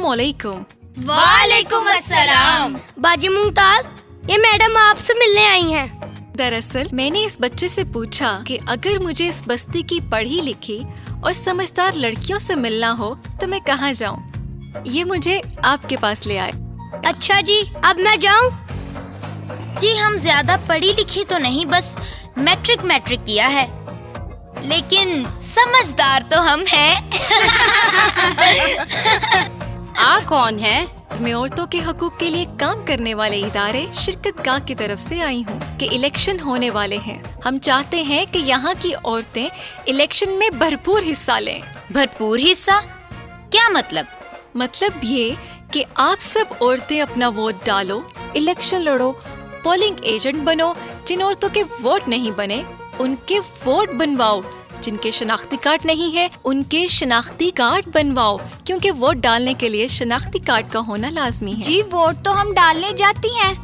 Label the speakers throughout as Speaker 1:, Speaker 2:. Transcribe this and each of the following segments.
Speaker 1: अस्सलामुअलैकुम।
Speaker 2: वालेकुम अस्सलाम।
Speaker 3: बाजी मुमताज, ये मैडम आपसे मिलने आई हैं।
Speaker 1: दरअसल मैंने इस बच्चे से पूछा कि अगर मुझे इस बस्ती की पढ़ी लिखी और समझदार लड़कियों से मिलना हो तो मैं कहाँ जाऊँ। ये मुझे आपके पास ले आए।
Speaker 3: अच्छा जी, अब मैं जाऊँ?
Speaker 2: जी हम ज्यादा पढ़ी लिखी तो नहीं, बस मैट्रिक किया है, लेकिन समझदार तो हम हैं।
Speaker 4: आ कौन है?
Speaker 1: मैं औरतों के हकूक के लिए काम करने वाले इदारे शिरकत गाह की तरफ से आई हूँ कि इलेक्शन होने वाले हैं। हम चाहते हैं कि यहाँ की औरतें इलेक्शन में भरपूर हिस्सा लें।
Speaker 2: भरपूर हिस्सा? क्या मतलब?
Speaker 1: मतलब ये कि आप सब औरतें अपना वोट डालो, इलेक्शन लड़ो, पोलिंग एजेंट बनो। जिन औरतों के वोट नहीं बने उनके वोट बनवाओ, जिनके शनाख्ती कार्ड नहीं है उनके शनाख्ती कार्ड बनवाओ, क्योंकि वोट डालने के लिए शनाख्ती कार्ड का होना लाजमी है।
Speaker 5: जी वोट तो हम डालने जाती हैं।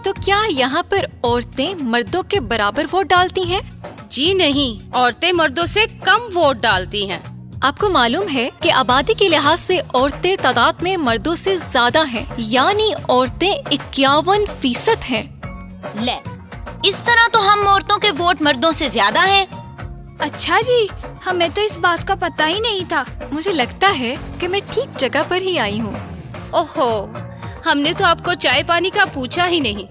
Speaker 1: तो क्या यहाँ पर औरतें मर्दों के बराबर वोट डालती हैं?
Speaker 4: जी नहीं, औरतें मर्दों से कम वोट डालती हैं।
Speaker 1: आपको मालूम है कि आबादी के लिहाज से औरतें तादाद में मर्दों से ज्यादा हैं, यानी औरतें 51% हैं।
Speaker 2: ले, इस तरह तो हम औरतों के वोट मर्दों से ज्यादा हैं।
Speaker 5: अच्छा जी, हमें तो इस बात का पता ही नहीं था।
Speaker 1: मुझे लगता है कि मैं ठीक जगह पर ही आई हूँ।
Speaker 4: ओहो, हमने तो आपको चाय पानी का पूछा ही नहीं।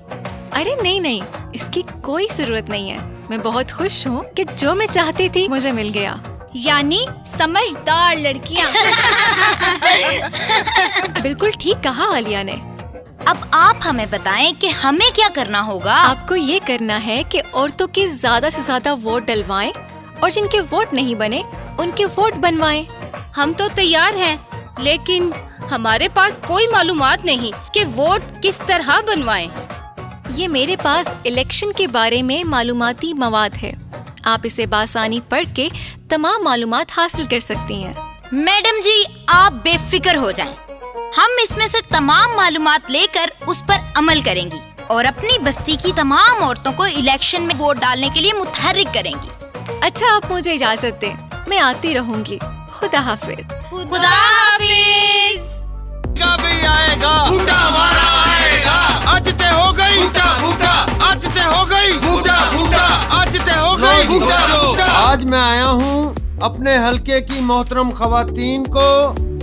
Speaker 1: अरे नहीं, इसकी कोई जरूरत नहीं है। मैं बहुत खुश हूँ कि जो मैं चाहती थी मुझे मिल गया।
Speaker 5: यानी समझदार लड़कियाँ।
Speaker 1: बिल्कुल ठीक कहा आलिया ने।
Speaker 2: अब आप हमें बताएं कि हमें क्या करना होगा।
Speaker 1: आपको ये करना है कि औरतों के ज्यादा से ज्यादा वोट डलवाएं और जिनके वोट नहीं बने उनके वोट बनवाएं।
Speaker 4: हम तो तैयार हैं, लेकिन हमारे पास कोई मालूमात नहीं कि वोट किस तरह बनवाएं।
Speaker 1: ये मेरे पास इलेक्शन के बारे में मालूमाती मवाद है। आप इसे बासानी पढ़ के तमाम मालूमात हासिल कर सकती हैं।
Speaker 2: मैडम जी आप बेफिक्र हो जाएं। हम इसमें से तमाम मालूमात लेकर उस पर अमल करेंगी और अपनी बस्ती की तमाम औरतों को इलेक्शन में वोट डालने के लिए मुतहर्रिक करेंगी।
Speaker 1: अच्छा, आप मुझे इजाजत दें, मैं आती रहूंगी। खुदा हाफिज।
Speaker 2: खुदा हाफिज।
Speaker 6: भी आएगा, बूटा हमारा आएगा। आज ते हो गई बूटा, आज ते हो गई बूटा, आज ते हो गई बूटा।
Speaker 7: आज मैं आया हूँ अपने हलके की मोहतरम खवातीन को,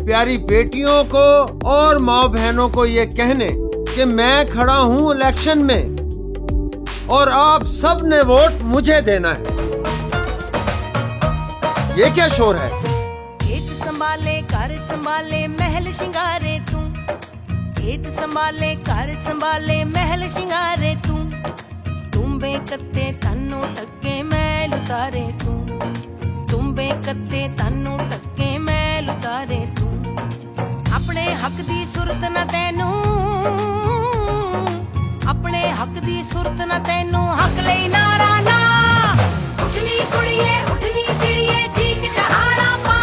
Speaker 7: प्यारी बेटियों को और माँ बहनों को ये कहने कि मैं खड़ा हूँ इलेक्शन में और आप सब ने वोट मुझे देना है। ये क्या शोर है?
Speaker 8: खेत संभाले घर संभाले महल शिंगारे तू, खेत संभाले घर संभाले महल शिंगारे तू, तुम्बे कत्ते तन्नू टक्के मैल उतारे तू, तुम्बे कत्ते तन्नू टक्के मैल उतारे तू, अपने हक दी सुरत न तैनू, अपने हक दी सुरत न तैनू, हक लई नारा ला। उठनी कुड़िए उठनी चिड़िए चीक चहाड़ा पा,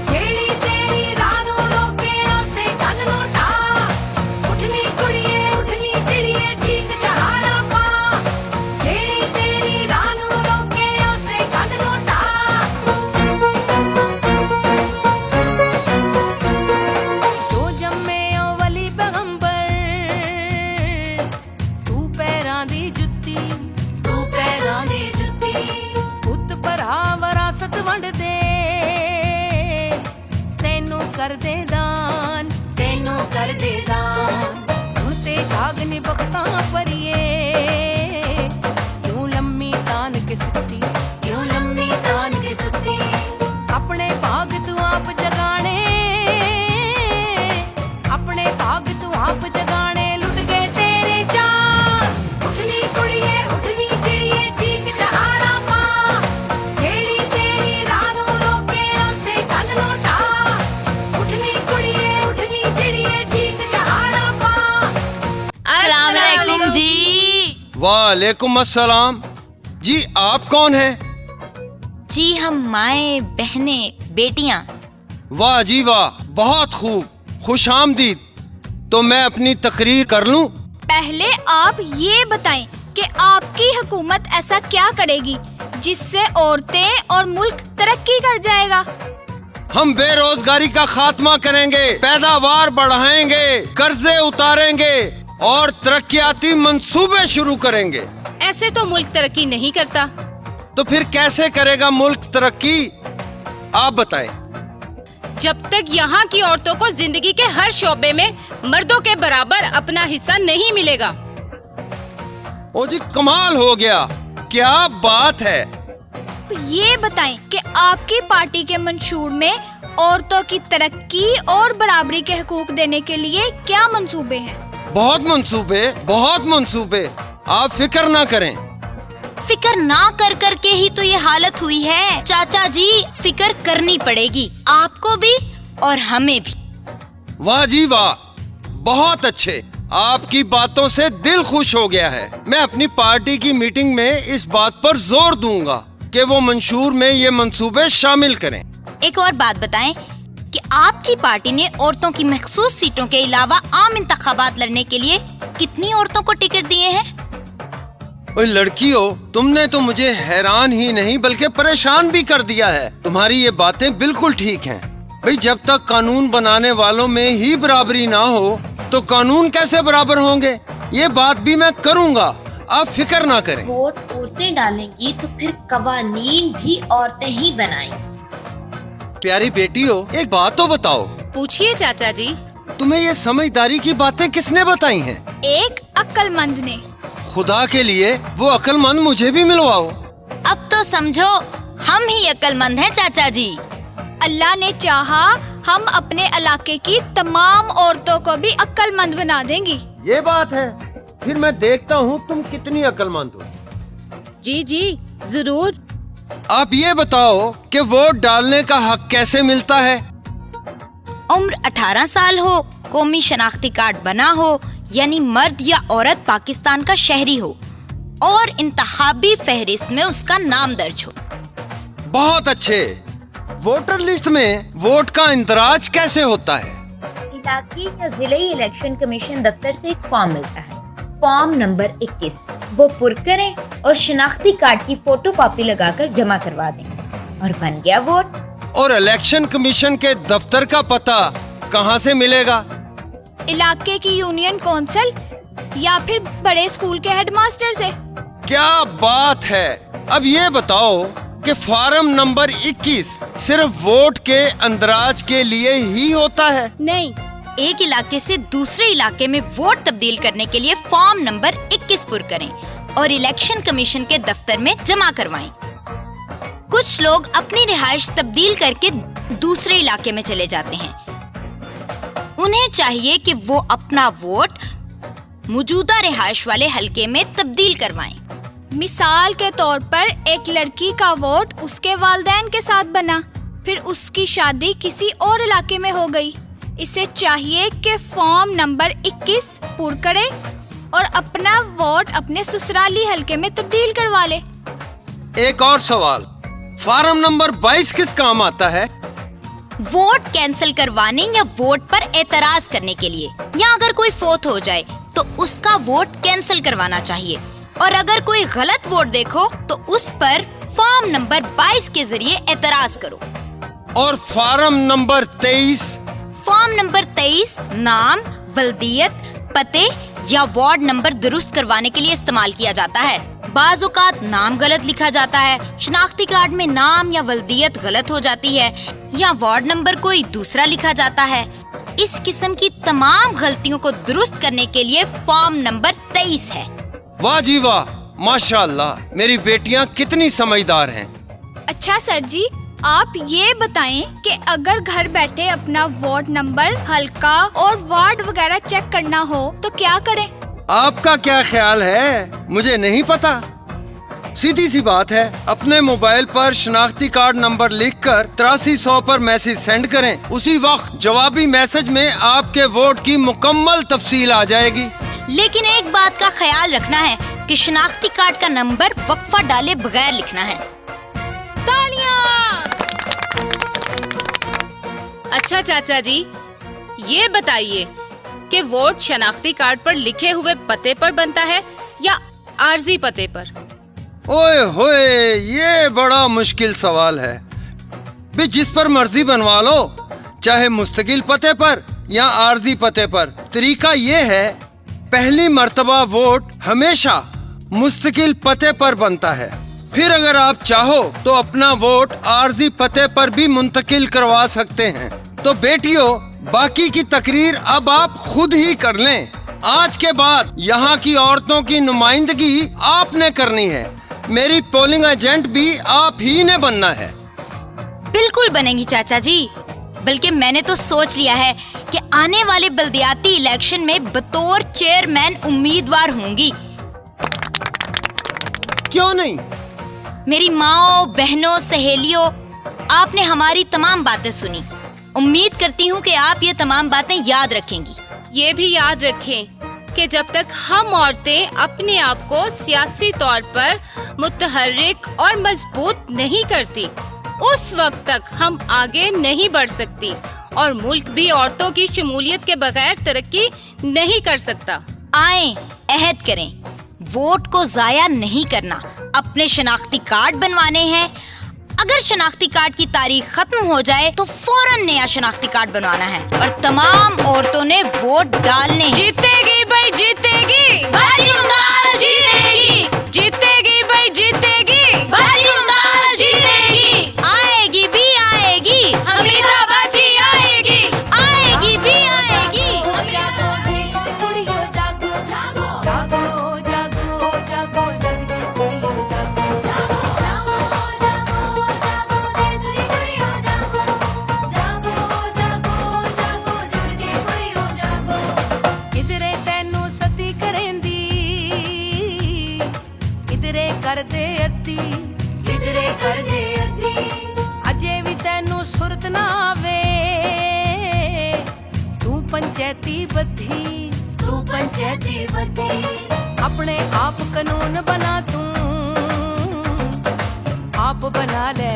Speaker 8: जेड़ी तेरी रानू रोके आसे गन नोटा। उठनी कुड़िए उठनी चिड़िए चीक चहाड़ा पा, जेड़ी तेरी रानू रोके आसे गन नोटा। जो जम्मे ओ वली पैगंबर, तू पैरां दी जुत्ती, तू पैरां दी जुत्ती, पुत भरा विरासत वंड दे, तैनू कर दे दान, तैनू कर दे दान। हुण ते जागनी बख्तां परिए, क्यों लम्मी तान के सुत्ती, क्यों लम्मी तान के सुत्ती। अपने भाग तू आप जगाने, अपने भाग तू आप जगाने, लुट गए तेरे चार। उठनी कुड़िए उठनी चिड़िए चीक चहाड़ा पा, जेड़ी तेरी रानू रोके आसे गन नोटा। उठनी कुड़िए उठनी चिड़िए चीक चहाड़ा पा।
Speaker 2: अस्सलाम वालेकुम जी।
Speaker 6: वालेकुम अस्सलाम। जी आप कौन हैं?
Speaker 2: जी हम माएँ बहनें बेटियाँ।
Speaker 6: वाह जी वाह, बहुत खूब, खुश आमदीद। तो मैं अपनी तकरीर कर लूं?
Speaker 5: पहले आप ये बताएं कि आपकी हुकूमत ऐसा क्या करेगी जिससे औरतें और मुल्क तरक्की कर जाएगा।
Speaker 7: हम बेरोजगारी का खात्मा करेंगे, पैदावार बढ़ाएंगे, कर्जे उतारेंगे और तरक्याती मंसूबे शुरू करेंगे।
Speaker 4: ऐसे तो मुल्क तरक्की नहीं करता।
Speaker 7: तो फिर कैसे करेगा मुल्क तरक्की? आप बताएं।
Speaker 4: जब तक यहाँ की औरतों को जिंदगी के हर शोबे में मर्दों के बराबर अपना हिस्सा नहीं मिलेगा।
Speaker 7: ओ जी, कमाल हो गया, क्या बात है।
Speaker 5: ये बताएं कि आपकी पार्टी के मंशूर में औरतों की तरक्की और बराबरी के हकूक देने के लिए क्या मंसूबे हैं?
Speaker 7: बहुत मंसूबे, आप फिक्र ना करें।
Speaker 2: फिक्र ना कर कर के ही तो ये हालत हुई है। चाचा जी, फिक्र करनी पड़ेगी, आपको भी और हमें भी।
Speaker 7: वाह जी वाह, बहुत अच्छे, आपकी बातों से दिल खुश हो गया है। मैं अपनी पार्टी की मीटिंग में इस बात पर जोर दूंगा कि वो मंशूर में ये मंसूबे शामिल करें।
Speaker 2: एक और बात बताएं कि आपकी पार्टी ने औरतों की मखसूस सीटों के अलावा आम इंतखाबात लड़ने के लिए कितनी औरतों को टिकट दिए हैं?
Speaker 7: ओए लड़कियों, तुमने तो मुझे हैरान ही नहीं बल्कि परेशान भी कर दिया है। तुम्हारी ये बातें बिल्कुल ठीक हैं। भाई, जब तक कानून बनाने वालों में ही बराबरी ना हो तो कानून कैसे बराबर होंगे? ये बात भी मैं करूंगा, आप फिक्र ना करें।
Speaker 9: वोट औरतें डालेंगी तो फिर कवानीन भी औरतें ही बनाएंगी।
Speaker 7: प्यारी बेटियों, एक बात तो बताओ।
Speaker 4: पूछिए चाचा जी।
Speaker 7: तुम्हें ये समझदारी की बातें किसने बताई हैं?
Speaker 5: एक अक्लमंद ने।
Speaker 7: खुदा के लिए वो अक्लमंद मुझे भी मिलवाओ।
Speaker 2: अब तो समझो हम ही अक्लमंद हैं चाचा जी।
Speaker 5: अल्लाह ने चाहा हम अपने इलाके की तमाम औरतों को भी अक्लमंद बना देंगी।
Speaker 7: ये बात है, फिर मैं देखता हूँ तुम कितनी अक्लमंद हो।
Speaker 4: जी जी जरूर।
Speaker 7: आप ये बताओ कि वोट डालने का हक कैसे मिलता है?
Speaker 2: उम्र 18 साल हो, कौमी शनाख्ती कार्ड बना हो, यानी मर्द या औरत पाकिस्तान का शहरी हो और इंतखाबी फहरिस्त में उसका नाम दर्ज हो।
Speaker 7: बहुत अच्छे। वोटर लिस्ट में वोट का इंदराज कैसे होता है?
Speaker 9: इलाके या जिले इलेक्शन कमीशन दफ्तर से एक फॉर्म मिलता है, फॉर्म नंबर 21। वो पुर करें और शनाख्ती कार्ड की फोटो कॉपी लगाकर जमा करवा दें और बन गया वोट।
Speaker 7: और इलेक्शन कमीशन के दफ्तर का पता कहाँ से मिलेगा?
Speaker 5: इलाके की यूनियन कौंसिल या फिर बड़े स्कूल के हेडमास्टर से।
Speaker 7: क्या बात है। अब ये बताओ कि फार्म नंबर 21 सिर्फ वोट के अंदराज के लिए ही होता है?
Speaker 4: नहीं,
Speaker 2: एक इलाके से दूसरे इलाके में वोट तब्दील करने के लिए फॉर्म नंबर 21 पुर करें और इलेक्शन कमीशन के दफ्तर में जमा करवाएं। कुछ लोग अपनी रिहाइश तब्दील करके दूसरे इलाके में चले जाते हैं। उन्हें चाहिए कि वो अपना वोट मौजूदा रिहाइश वाले हलके में तब्दील करवाएं।
Speaker 5: मिसाल के तौर पर एक लड़की का वोट उसके वालिदैन के साथ बना, फिर उसकी शादी किसी और इलाके में हो गई। इसे चाहिए कि फॉर्म नंबर 21 पुर करे और अपना वोट अपने ससुराली हलके में तब्दील करवा ले।
Speaker 7: एक और सवाल, फार्म नंबर 22 किस काम आता है?
Speaker 2: वोट कैंसिल करवाने या वोट पर एतराज करने के लिए, या अगर कोई फोत हो जाए तो उसका वोट कैंसिल करवाना चाहिए और अगर कोई गलत वोट देखो तो उस पर फॉर्म नंबर 22 के जरिए एतराज करो।
Speaker 7: और फार्म नंबर 23?
Speaker 2: फॉर्म नंबर 23 नाम, वल्दियत, पते या वार्ड नंबर दुरुस्त करवाने के लिए इस्तेमाल किया जाता है। बाज़ औक़ात नाम गलत लिखा जाता है, शनाख्ती कार्ड में नाम या वल्दियत गलत हो जाती है या वार्ड नंबर कोई दूसरा लिखा जाता है। इस किस्म की तमाम गलतियों को दुरुस्त करने के लिए फॉर्म नंबर 23 है।
Speaker 7: वाह जी वाह, माशाअल्लाह, मेरी बेटियां कितनी समझदार हैं।
Speaker 5: अच्छा सर जी, आप ये बताएं कि अगर घर बैठे अपना वोट नंबर, हल्का और वार्ड वगैरह चेक करना हो तो क्या करें?
Speaker 7: आपका क्या ख्याल है? मुझे नहीं पता। सीधी सी बात है, अपने मोबाइल पर शनाख्ती कार्ड नंबर लिखकर 8300 पर मैसेज सेंड करें। उसी वक्त जवाबी मैसेज में आपके वोट की मुकम्मल तफसील आ जाएगी।
Speaker 2: लेकिन एक बात का ख्याल रखना है कि शनाख्ती कार्ड का नंबर वक्फा डाले बगैर लिखना है।
Speaker 4: अच्छा चाचा जी, ये बताइए कि वोट शनाख्ती कार्ड पर लिखे हुए पते पर बनता है या आर्जी पते पर?
Speaker 7: ओए होए, ये बड़ा मुश्किल सवाल है। भी जिस पर मर्जी बनवा लो, चाहे मुस्तकिल पते पर या आर्जी पते पर। तरीका ये है, पहली मर्तबा वोट हमेशा मुस्तकिल पते पर बनता है, फिर अगर आप चाहो तो अपना वोट आर्जी पते पर भी मुंतकिल करवा सकते हैं। तो बेटियों, बाकी की तकरीर अब आप खुद ही कर लें। आज के बाद यहाँ की औरतों की नुमाइंदगी आपने करनी है। मेरी पोलिंग एजेंट भी आप ही ने बनना है।
Speaker 2: बिल्कुल बनेंगी चाचा जी, बल्कि मैंने तो सोच लिया है कि आने वाले बल्दियाती इलेक्शन में बतौर चेयरमैन उम्मीदवार होंगी।
Speaker 7: क्यों नहीं?
Speaker 2: मेरी माओ, बहनों, सहेलियों, आपने हमारी तमाम बातें सुनी। उम्मीद करती हूँ कि आप ये तमाम बातें याद रखेंगी।
Speaker 4: ये भी याद रखें कि जब तक हम औरतें अपने आप को सियासी तौर पर मुतहर्रिक और मजबूत नहीं करती, उस वक्त तक हम आगे नहीं बढ़ सकती और मुल्क भी औरतों की शमूलियत के बगैर तरक्की नहीं कर सकता।
Speaker 2: आएं, अहद करें, वोट को जाया नहीं करना। अपने शनाख्ती कार्ड बनवाने हैं। अगर शनाख्ती कार्ड की तारीख खत्म हो जाए तो फौरन नया शनाख्ती कार्ड बनवाना है और तमाम औरतों ने वोट डालने हैं।
Speaker 4: जीतेगी भाई जीतेगी,
Speaker 2: भाई उंगाल जीतेगी,
Speaker 4: जीतेगी भाई जीतेगी,
Speaker 2: भाई उंगाल जीतेगी। आएगी भी आएगी,
Speaker 4: हमीदा बाजी आएगी,
Speaker 2: आएगी भी आएगी।
Speaker 8: जागो देश की कुड़ियों जागो, जागो जागो जागो जागो जग की कुड़ियों जागो, जागो जागो जागो जागो देश की कुड़ियों जागो, जागो जागो जागो जग की कुड़ियों जागो। किधरे तैनू सती करेंदी, किधरे कर दे अद्धी, किधरे कर दे अद्धी। अजे भी तैनू सुरत ना आवे, तू पंचायती बद्धी, तू पंचायती बद्धी। अपने आप कानून बना तू, आप बना ले